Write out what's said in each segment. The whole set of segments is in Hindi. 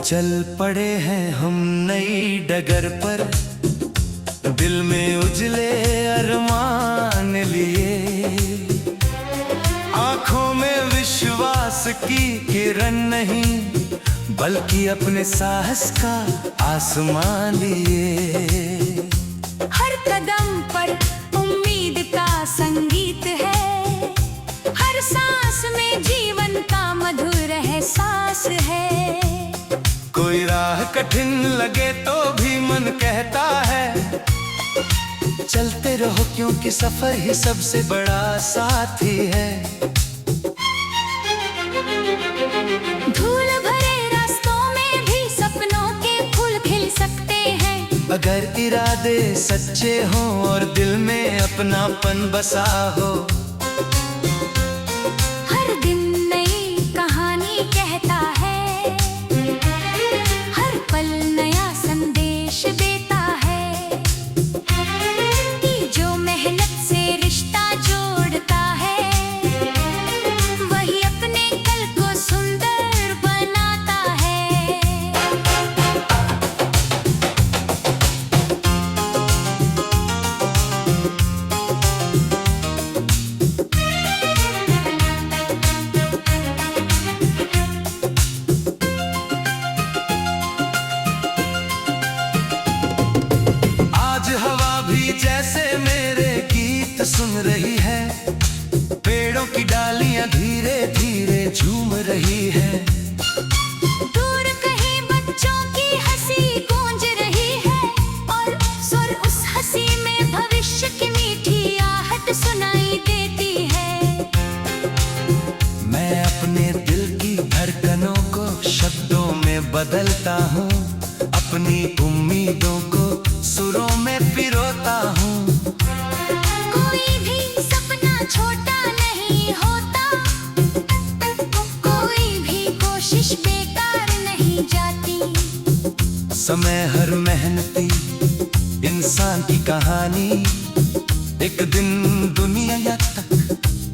चल पड़े हैं हम नई डगर पर, दिल में उजले अरमान लिए। आंखों में विश्वास की किरण नहीं, बल्कि अपने साहस का आसमान लिए। हर कदम पर उम्मीद का संगीत है, हर सांस में जीवन का मधुर एहसास है। कोई राह कठिन लगे तो भी मन कहता है, चलते रहो क्योंकि सफर ही सबसे बड़ा साथी है। धूल भरे रास्तों में भी सपनों के फूल खिल सकते हैं, अगर इरादे सच्चे हों और दिल में अपनापन बसा हो। हर दिन नई कहानी कहता है, हर पल नया संदेश देता है, कि जो मेहनत से रिश्ता जोड़ता है, वही अपने कल को सुंदर बनाता है। जैसे मेरे गीत सुन रही है, पेड़ों की डालियां धीरे धीरे झूम रही है। दूर कहीं बच्चों की हंसी गूंज रही है, और सुर उस हंसी में भविष्य की मीठी आहट सुनाई देती है। मैं अपने दिल की धड़कनों को शब्दों में बदलता हूँ, अपनी उम्मीदों को सुरों में पिरोता हूँ। कोई भी सपना छोटा नहीं होता, कोई भी कोशिश बेकार नहीं जाती। समय हर मेहनती इंसान की कहानी एक दिन दुनिया तक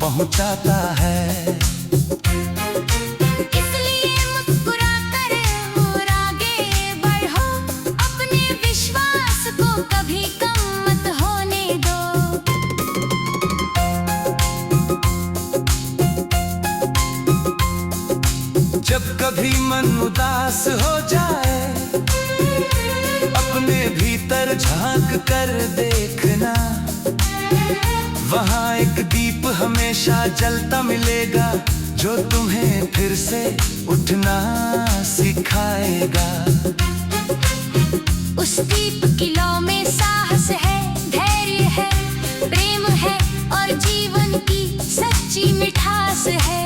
पहुँचाता है। कभी कम मत होने दो। जब कभी मन उदास हो जाए, अपने भीतर झांक कर देखना, वहाँ एक दीप हमेशा जलता मिलेगा, जो तुम्हें फिर से उठना सिखाएगा। उस दीप की लौ में साहस है, धैर्य है, प्रेम है, और जीवन की सच्ची मिठास है।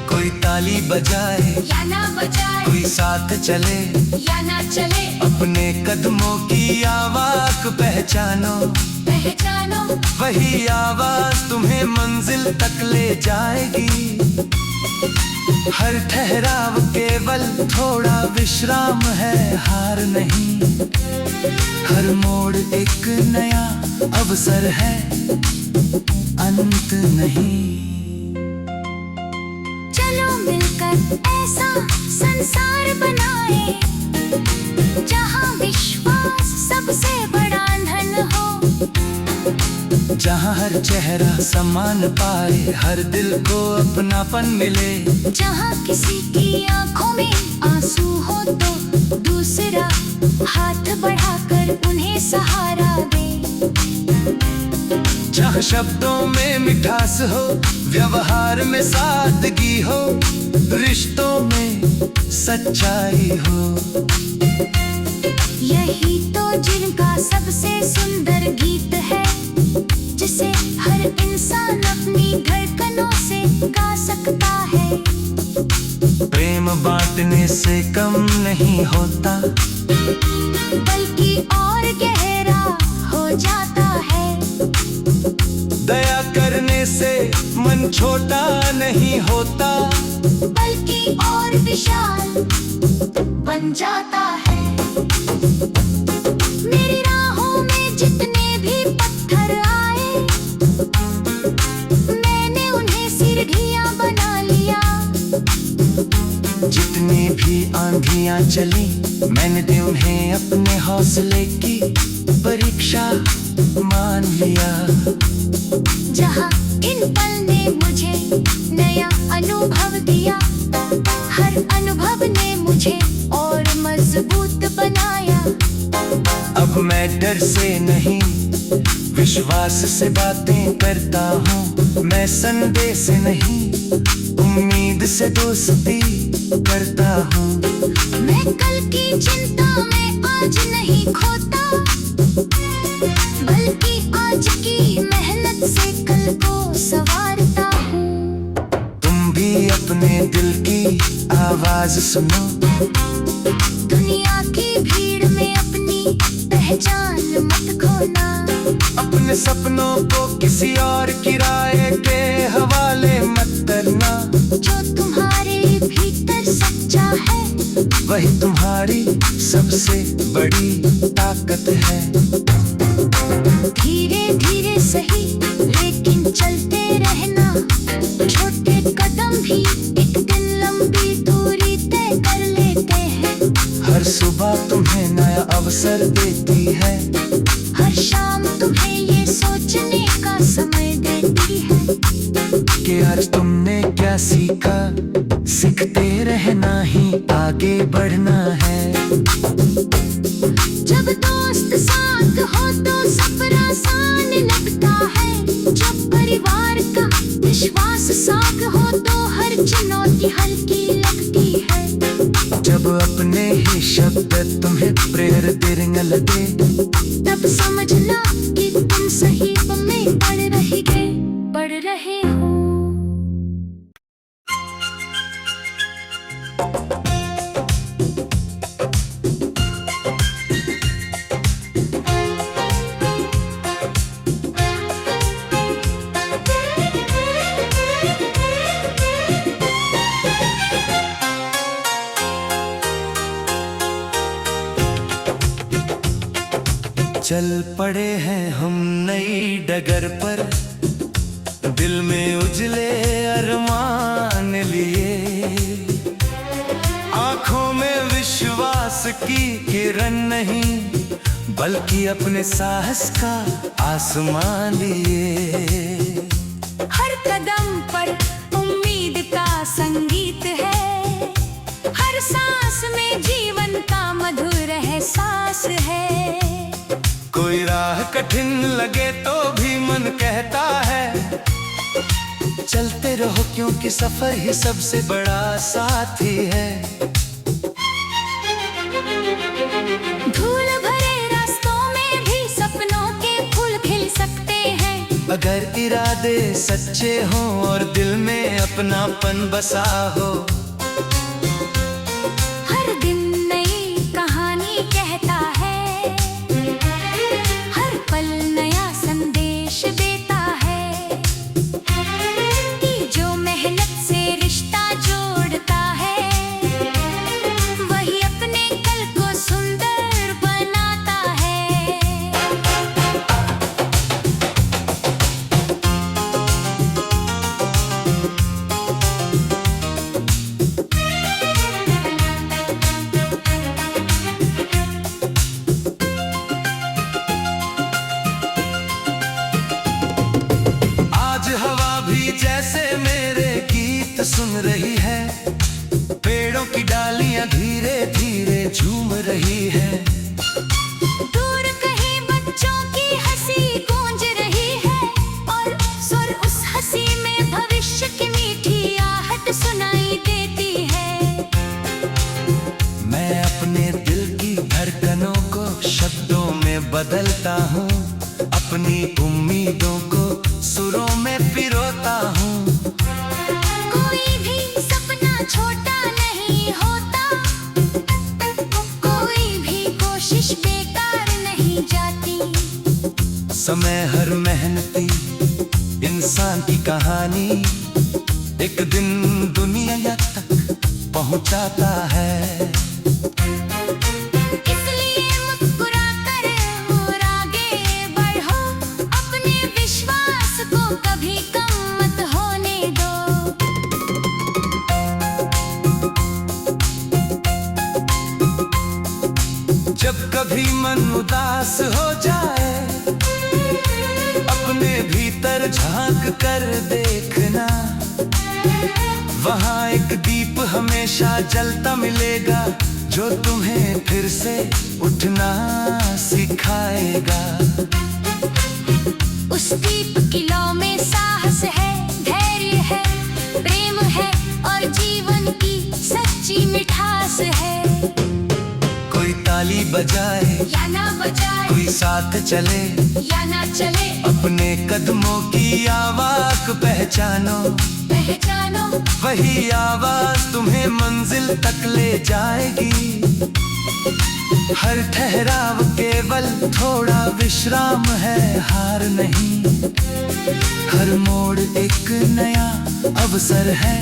कोई ताली बजाए या ना बजाए, कोई साथ चले या ना चले, अपने कदमों की आवाज पहचानो। पहचानो वही आवाज तुम्हें मंजिल तक ले जाएगी। हर ठहराव केवल थोड़ा विश्राम है, हार नहीं। हर मोड़ एक नया अवसर है, अंत नहीं। चलो मिलकर ऐसा संसार बनाए, जहाँ विश्वास सबसे बड़ा धन हो। जहाँ हर चेहरा सम्मान पाए, हर दिल को अपनापन मिले। जहाँ किसी की आंखों में आंसू हो तो दूसरा हाथ बढ़ाकर उन्हें सहारा दे। जहाँ शब्दों में मिठास हो, व्यवहार में सादगी हो, रिश्तों में सच्चाई हो। यही तो जिनका सबसे सुंदर गीत है, जिसे हर इंसान अपनी धड़कनों से गा सकता है। प्रेम बांटने से कम नहीं होता, बल्कि और गहरा हो जाता है। दया करने से जीवन छोटा नहीं होता, बल्कि और विशाल बन जाता है। मेरी राहों में जितने भी पत्थर आए, मैंने उन्हें सीढ़ियां बना लिया। जितनी भी आंधियां चली, मैंने उन्हें अपने हौसले की परीक्षा मान लिया। जहाँ इन पल ने मुझे नया अनुभव दिया, हर अनुभव ने मुझे और मजबूत बनाया। अब मैं डर से नहीं, विश्वास से बातें करता हूँ। मैं संदेह से नहीं, उम्मीद से दोस्ती करता हूँ। मैं कल की चिंता में आज नहीं खोता, बल्कि आज की मेहनत से कल को संवारता हूँ। तुम भी अपने दिल की आवाज सुनो, दुनिया की भीड़ में अपनी पहचान मत खोना। अपने सपनों को किसी और की राय के हवाले मत करना। जो तुम्हारे भीतर सच्चा है, वही तुम्हारी सबसे बड़ी ताकत है। धीरे धीरे सही, लेकिन चलते रहना। छोटे कदम भी एक दिन लंबी दूरी तय कर लेते हैं। हर सुबह तुम्हें नया अवसर देती है, हर शाम तुम्हें ये सोचने का समय देती है कि आज तुमने क्या सीखा। सीखते रहना ही आगे बढ़ना है। जब दोस्त साथ हो तो सफर आसान लगता है। जब परिवार का विश्वास साथ हो तो हर चुनौती हल्की लगती है। जब अपने ही शब्द तुम्हें प्रेर देने लगे, तब समझना कि तुम सही में बढ़ रहे हो। चल पड़े हैं हम नई डगर पर, दिल में उजले अरमान लिए। आंखों में विश्वास की किरण नहीं, बल्कि अपने साहस का आसमान लिए। हर कदम पर उम्मीद का संगीत है, हर सांस में जीवन का मधुर एहसास है। कोई राह कठिन लगे तो भी मन कहता है, चलते रहो क्योंकि सफर ही सबसे बड़ा साथी है। धूल भरे रास्तों में भी सपनों के फूल खिल सकते हैं, अगर इरादे सच्चे हों और दिल में अपनापन बसा हो। हर दिन नई कहानी कहता है, हर पल नया संदेश देता है कि जो मेहनत से रिश्ता जोड़ता है, वही अपने कल को सुंदर बनाता है। जैसे मेरे गीत सुन रही है, पेड़ों की डालियां धीरे धीरे झूम रही है। दूर कहीं बच्चों की हंसी गूंज रही है, और सुर उस हंसी में भविष्य की मीठी आहट सुनाई देती है। मैं अपने दिल की धड़कनों को शब्दों में बदलता हूँ, अपनी उम्मीदों को सुरों में पिरोता हूँ। कोई भी सपना छोटा नहीं होता, कोई भी कोशिश बेकार नहीं जाती। समय हर मेहनती इंसान इंसान की कहानी एक दिन दुनिया तक पहुंचाता है। इसलिए मुस्कुरा कर और आगे बढ़ो, अपने विश्वास को कभी कम मत होने दो। जब कभी मन उदास हो जाए, अपने भीतर झांक कर देखना, वहाँ एक दीप हमेशा जलता मिलेगा, जो तुम्हें फिर से उठना सिखाएगा। उस दीप की लौ में साहस है, धैर्य है, प्रेम है और जीवन की सच्ची मिठास है। कोई ताली बजाए या ना बजाए, कोई साथ चले या ना चले, अपने कदमों की आवाज को पहचानो। पहचानो वही आवाज तुम्हें मंजिल तक ले जाएगी। हर ठहराव केवल थोड़ा विश्राम है, हार नहीं। हर मोड़ एक नया अवसर है,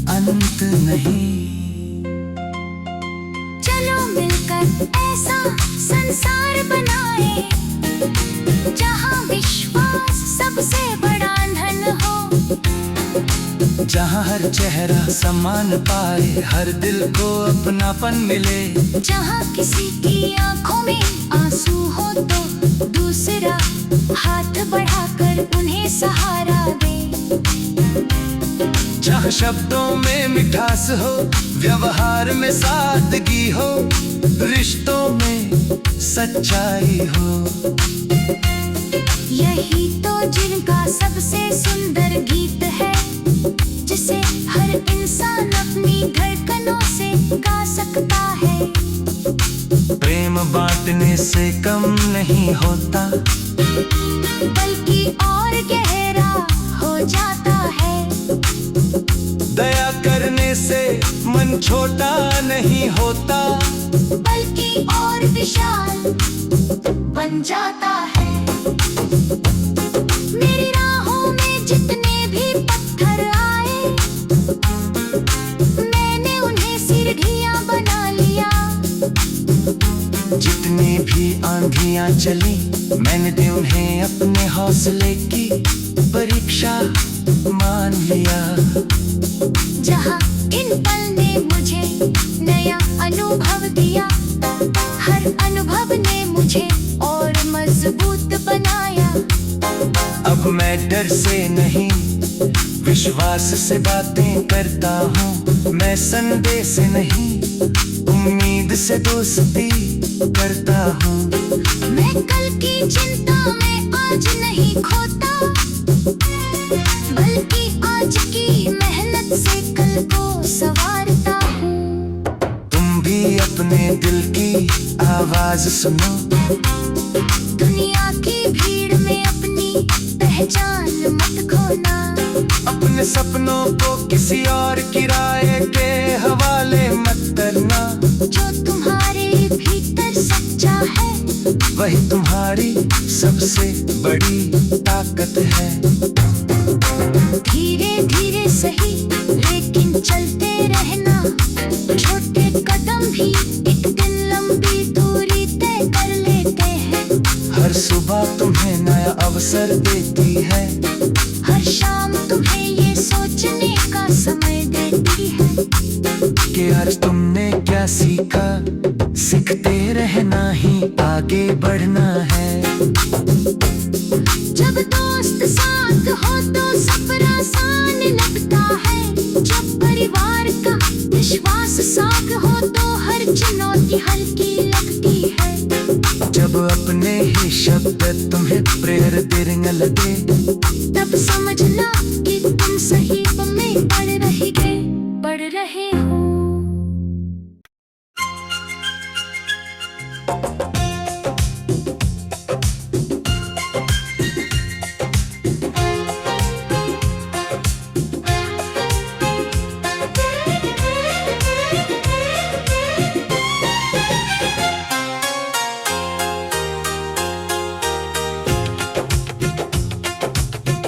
अंत नहीं। चलो मिलकर ऐसा संसार बनाए, जहाँ विश्वास सबसे बड़ा धन हो। जहाँ हर चेहरा सम्मान पाए, हर दिल को अपनापन मिले। जहाँ किसी की आंखों में आंसू हो तो दूसरा हाथ बढ़ाकर उन्हें सहारा दे। जहाँ शब्दों में मिठास हो, व्यवहार में सादगी हो, रिश्तों में सच्चाई हो। यही तो जिनका सबसे सुंदर गीत है, जिसे हर इंसान अपनी धड़कनों से गा सकता है। प्रेम बांटने से कम नहीं होता, बल्कि और गहरा हो जाता है। दया करने से मन छोटा नहीं होता, बल्कि और विशाल बन जाता है। मेरी राहों में जितने भी पत्थर आए, मैंने उन्हें सीढ़ियां बना लिया। जितनी भी आंधियां चली, मैंने उन्हें अपने हौसले की परीक्षा मान लिया। जहाँ इन पल ने मुझे नया अनुभव दिया, हर अनुभव ने मुझे और मजबूत बनाया। अब मैं डर से नहीं, विश्वास से बातें करता हूँ। मैं संदेह से नहीं, उम्मीद से दोस्ती करता हूँ। मैं कल की चिंता में आज नहीं खोता, बल्कि आज की मेहनत से कल को संवारता हूँ। तुम भी अपने दिल की आवाज सुनो, दुनिया की भीड़ में अपनी पहचान मत खोना। अपने सपनों को किसी और की राय के हवाले मत करना। जो तुम्हारे भीतर सच्चा है, वही तुम्हारी सबसे बड़ी ताकत है। धीरे धीरे सही लेकिन चलते रहना। छोटे कदम भी एक दिन लंबी दूरी तय कर लेते हैं। हर सुबह तुम्हें नया अवसर देती है, हर शाम तुम्हें ये सोचने का समय देती है कि आज तुमने क्या सीखा। सीखते रहना ही आगे बढ़ना है। जब दोस्त साथ हो तो सफर आसान लगता है। जब परिवार का विश्वास साथ हो तो हर चुनौती हल्की लगती है। जब अपने ही शब्द तुम्हें प्रेरणा लगे, तब समझना कि तुम सही में बढ़ रहे हो।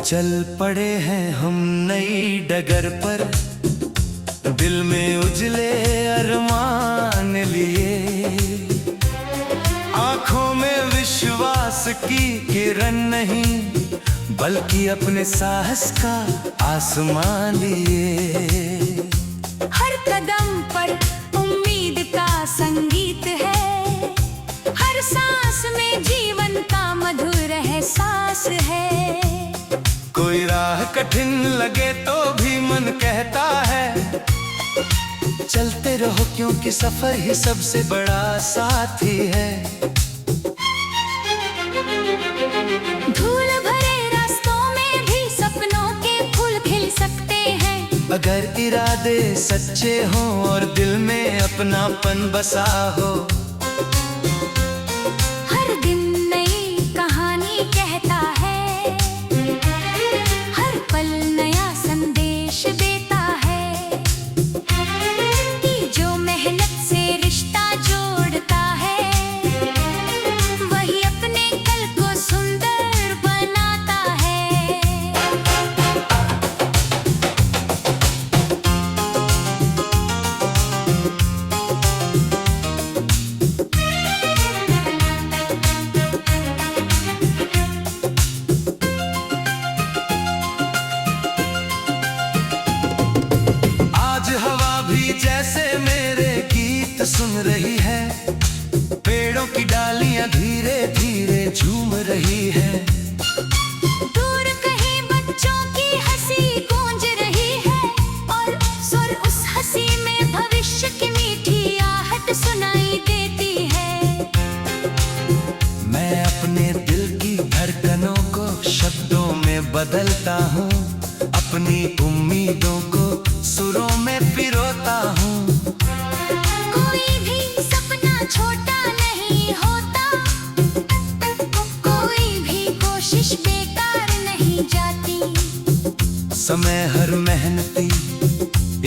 चल पड़े हैं हम नई डगर पर, दिल में उजले अरमान लिए। आंखों में विश्वास की किरण नहीं, बल्कि अपने साहस का आसमान लिए। हर कदम पर उम्मीद का संगीत है, हर सांस में जीवन का मधुर एहसास है। कोई राह कठिन लगे तो भी मन कहता है, चलते रहो क्योंकि सफर ही सबसे बड़ा साथी है। धूल भरे रास्तों में भी सपनों के फूल खिल सकते हैं, अगर इरादे सच्चे हों और दिल में अपनापन बसा हो। हर दिन नई कहानी कहता है, हर पल नया संदेश देता है, कि जो मेहनत से रिश्ता जोड़ता है, वही अपने कल को सुंदर बनाता है। आज हवा भी जैसे मेरे गीत सुन रही है, पेड़ों की डालियां धीरे धीरे झूम रही है। दूर कहीं बच्चों की हंसी गूंज रही है, और सुर उस हंसी में भविष्य की मीठी आहट सुनाई देती है। मैं अपने दिल की धड़कनों को शब्दों में बदलता हूँ, अपनी उम्मीदों को सुरों में पिरोता हूँ। कोई भी सपना छोटा नहीं होता, कोई भी कोशिश बेकार नहीं जाती। समय हर मेहनती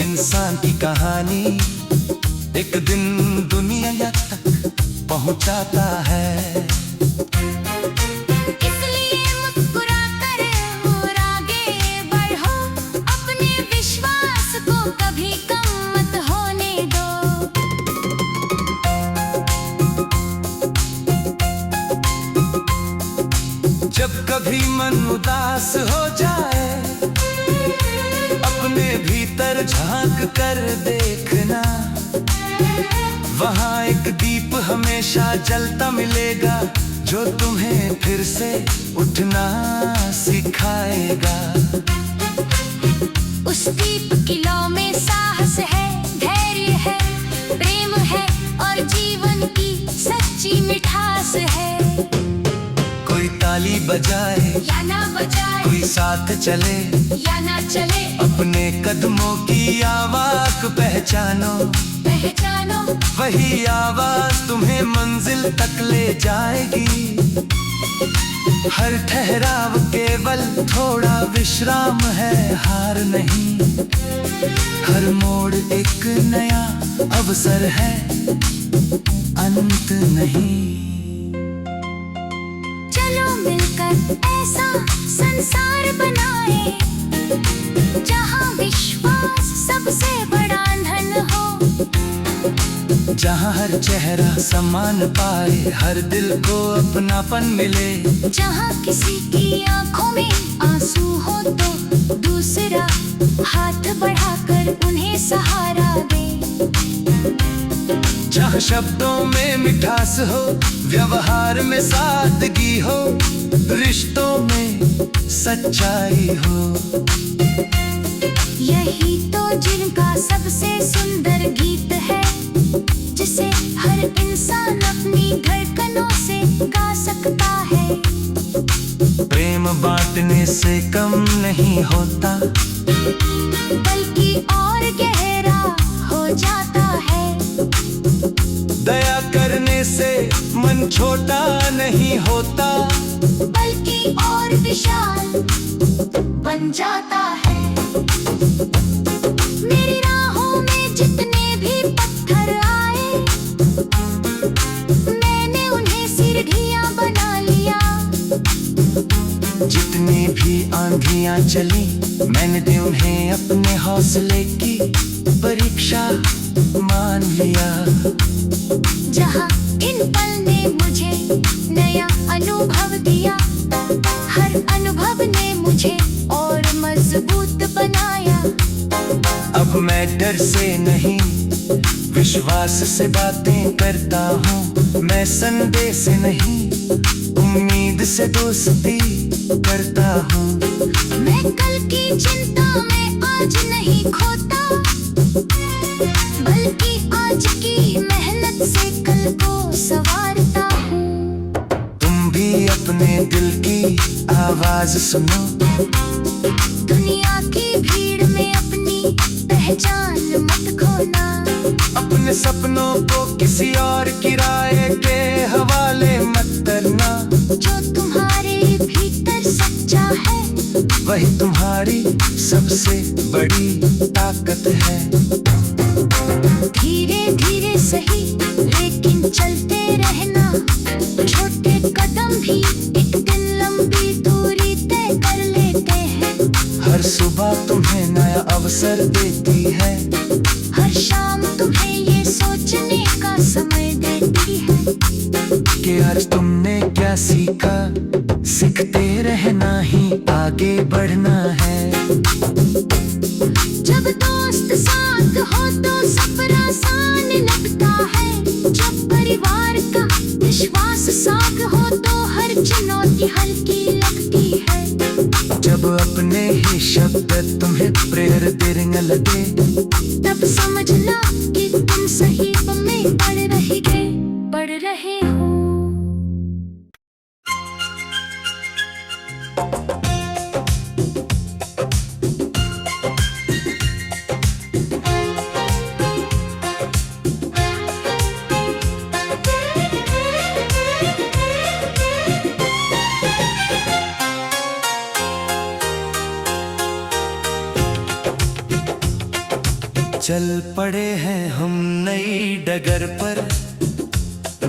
इंसान की कहानी एक दिन दुनिया तक पहुँचाता है। इसलिए मुस्कुराकर और आगे बढ़ो, अपने विश्वास को कभी कम मत होने दो। जब कभी मन उदास हो जाए, अपने भीतर झांक कर देखना, वहाँ एक दीप हमेशा जलता मिलेगा, जो तुम्हें फिर से उठना सिखाएगा। उस दीप की लौ में साहस है, धैर्य है, प्रेम है, और जीवन की सच्ची मिठास है। कोई ताली बजाए या ना बजाए, कोई साथ चले, या ना चले, अपने कदमों की आवाज पहचानो। पहचानो वही आवाज तुम्हें मंजिल तक ले जाएगी। हर ठहराव केवल थोड़ा विश्राम है, हार नहीं। हर मोड़ एक नया अवसर है, अंत नहीं। चलो मिलकर ऐसा संसार बनाए, जहाँ विश्वास सबसे बड़ा धन हो। जहाँ हर चेहरा सम्मान पाए, हर दिल को अपनापन मिले। जहाँ किसी की आंखों में आंसू हो तो दूसरा हाथ बढ़ाकर उन्हें सहारा दे। जहाँ शब्दों में मिठास हो, व्यवहार में सादगी हो, रिश्तों में सच्चाई हो। यही तो जिनका सबसे सुंदर गीत है, जिसे हर इंसान अपनी धड़कनों से गा सकता है। प्रेम बांटने से कम नहीं होता, बल्कि और गहरा हो जाता है। दया करने से मन छोटा नहीं होता, बल्कि और विशाल बन जाता है। मेरी राहों में जितने भी पत्थर आए, मैंने उन्हें सीढ़ियां बना लिया। कितनी भी आंधियां चली, मैंने दी उन्हें अपने हौसले की परीक्षा मान लिया। जहाँ इन पल ने मुझे नया अनुभव दिया, हर अनुभव ने मुझे और मजबूत बनाया। अब मैं डर से नहीं विश्वास से बातें करता हूँ, मैं संदेह से नहीं उम्मीद से दोस्ती करता हूँ। मैं कल की चिंता में आज नहीं खोता, बल्कि आज की मेहनत से कल को संवारता हूँ। तुम भी अपने दिल की आवाज सुनो, दुनिया की भीड़ में अपनी पहचान मत खोना। अपने सपनों को किसी और की राय के हवाले मत करना। जो तुम्हारे भीतर सच्चा है, वही तुम्हारी सबसे बड़ी ताकत है। धीरे धीरे सही लेकिन चलते रहना, छोटे कदम भी एक दिन लंबी दूरी तय कर लेते हैं। हर सुबह तुम्हें नया अवसर देती है, हर शाम तुम्हें ये सोचने का समय देती है कि आज तुमने क्या सीखा। सीखते रहना ही आगे बढ़ना है। जब दोस्त साथ हो तो सफर आसान लगता है, जब परिवार का विश्वास साथ हो तो हर चुनौती हल्की लगती है। जब अपने ही शब्द तुम्हें प्रेर देने लगे, तब समझना कि तुम सही में बढ़ रहे हो। चल पड़े हैं हम नई डगर पर,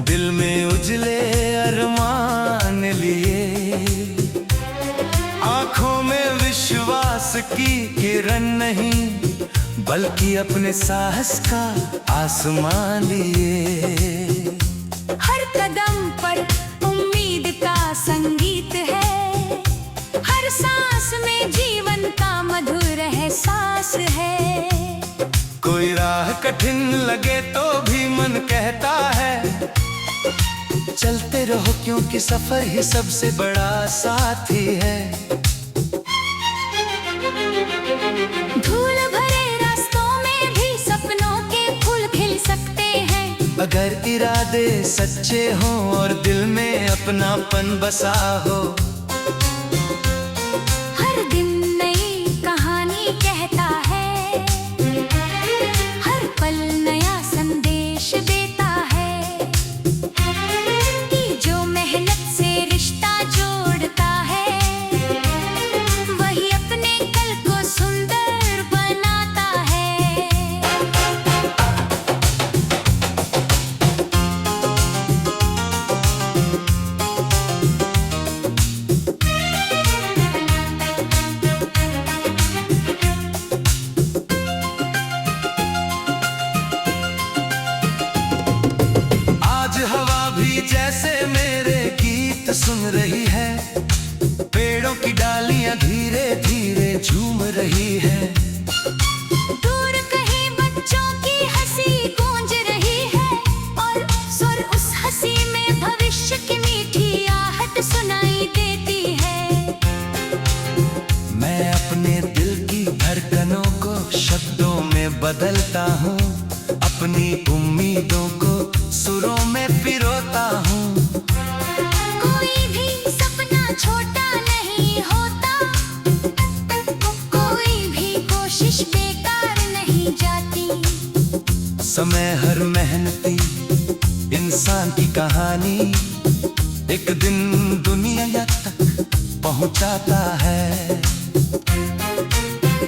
दिल में उजले अरमान लिए। आंखों में विश्वास की किरण नहीं, बल्कि अपने साहस का आसमान लिए। हर कदम पर उम्मीद का संगीत है, हर सांस में जीवन का मधुर एहसास है। कोई राह कठिन लगे तो भी मन कहता है, चलते रहो क्योंकि सफर ही सबसे बड़ा साथी है। धूल भरे रास्तों में भी सपनों के फूल खिल सकते हैं, अगर इरादे सच्चे हों और दिल में अपनापन बसा हो। हर दिन नई कहानी कहता है, हर पल नया संदेश देता है, कि जो मेहनत से रिश्ता जोड़ता है, वही अपने कल को सुंदर बनाता है। जैसे मेरे गीत सुन रही है, पेड़ों की डालियां धीरे धीरे झूम रही है। दूर कहीं बच्चों की हंसी गूंज रही है, और सुर उस हंसी में भविष्य की मीठी आहट सुनाई देती है। मैं अपने दिल की धड़कनों को शब्दों में बदलता हूँ, अपनी उम्मीदों को सुरों में पिरोता हूँ। कोई भी सपना छोटा नहीं होता, कोई भी कोशिश बेकार नहीं जाती। समय हर मेहनती इंसान की कहानी एक दिन दुनिया तक पहुँचाता है।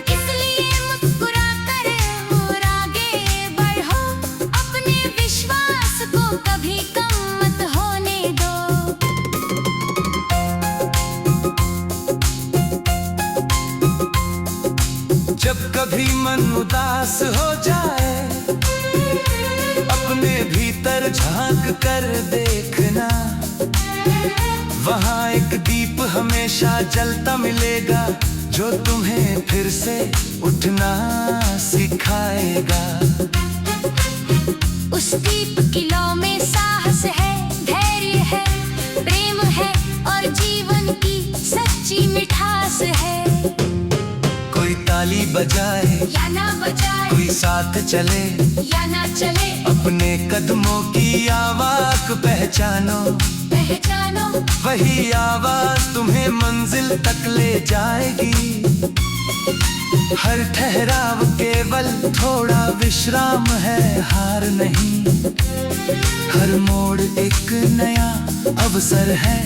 इसलिए मुस्कुराकर और आगे बढ़ो, अपने विश्वास को कभी कम मत होने दो। जब कभी मन उदास हो जाए, अपने भीतर झांक कर देखना, वहाँ एक दीप हमेशा जलता मिलेगा, जो तुम्हें फिर से उठना सिखाएगा। उस दीप की लौ में साहस है, धैर्य है, प्रेम है और जीवन की सच्ची मिठास है। कोई ताली बजाए या ना बजाए, कोई साथ चले या ना चले, अपने कदमों की आवाज पहचानो, पहचानो वही आवाज तुम्हें मंजिल तक ले जाएगी। हर ठहराव केवल थोड़ा विश्राम है, हार नहीं। हर मोड़ एक नया अवसर है,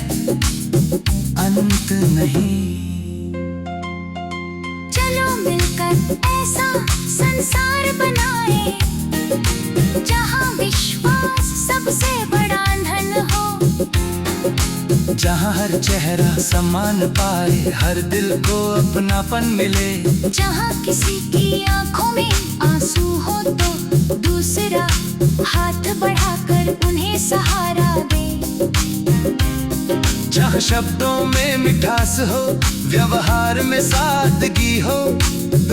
अंत नहीं। चलो मिलकर ऐसा संसार बनाए, जहाँ विश्वास सबसे बड़ा धन हो, जहाँ हर चेहरा सम्मान पाए, हर दिल को अपनापन मिले, जहाँ किसी की आंखों में आंसू हो तो दूसरा हाथ बढ़ाकर उन्हें सहारा दे, जहाँ शब्दों में मिठास हो, व्यवहार में सादगी हो,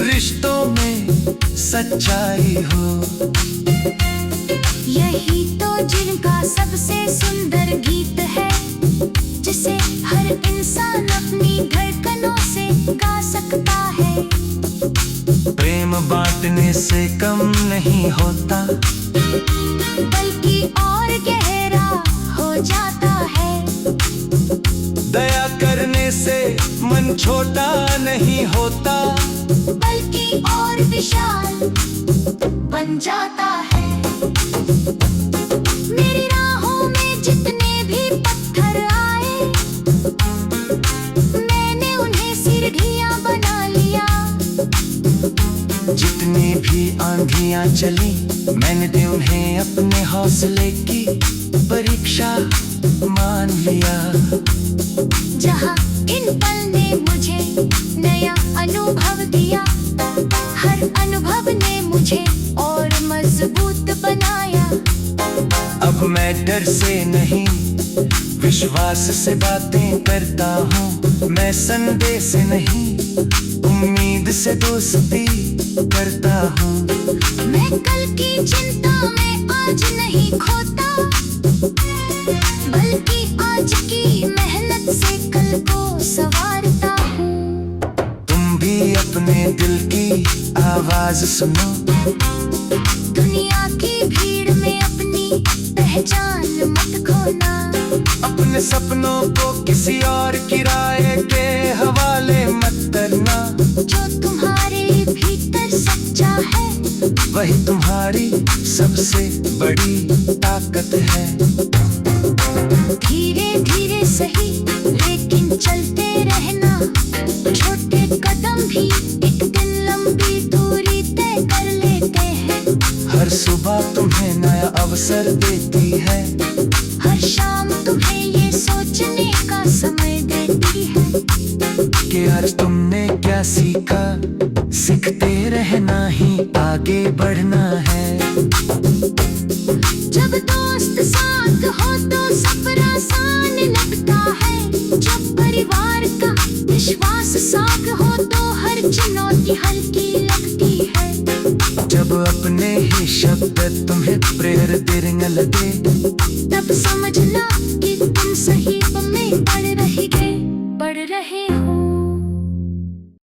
रिश्तों में सच्चाई हो। यही तो जिनका सबसे सुंदर गीत है, जिसे हर इंसान अपनी धड़कनों से गा सकता है। प्रेम बांटने से कम नहीं होता, बल्कि और गहरा हो जाता है। दया करने से मन छोटा नहीं होता, बल्कि और विशाल बन जाता है। मेरी राहों में जितने भी पत्थर आए, मैंने उन्हें सीढ़ियां बना लिया। जितनी भी आंधियां चली, मैंने उन्हें अपने हौसले की परीक्षा मान लिया। जहाँ इन पल ने मुझे नया अनुभव दिया, हर अनुभव ने मुझे और मजबूत बनाया। अब मैं डर से नहीं, विश्वास से बातें करता हूँ। मैं संदेह से नहीं, उम्मीद से दोस्ती करता हूँ। मैं कल की चिंता में आज नहीं खोता, बल्कि आज की मेहनत से कल को संवारता हूँ। तुम भी अपने दिल की आवाज सुनो, दुनिया की भीड़ में अपनी पहचान मत खोना। अपने सपनों को किसी और की राय के हवाले मत करना। जो तुम्हारे भीतर सच्चा है, वही तुम्हारी सबसे बड़ी ताकत है। धीरे धीरे सही लेकिन चलते रहना, छोटे कदम भी एक दिन लंबी दूरी तय कर लेते हैं। हर सुबह तुम्हें नया अवसर देती है, हर शाम तुम्हें ये सोचने का समय देती है कि आज तुमने क्या सीखा। सीखते रहना ही आगे बढ़ना है। जब दोस्त साथ हो तो सफर आसान लगता है। जब परिवार का विश्वास साथ हो तो हर चुनौती हल्की लगती है। जब अपने ही शब्द तुम्हें प्रेर देने लगे, तब समझना कि तुम सही में पड़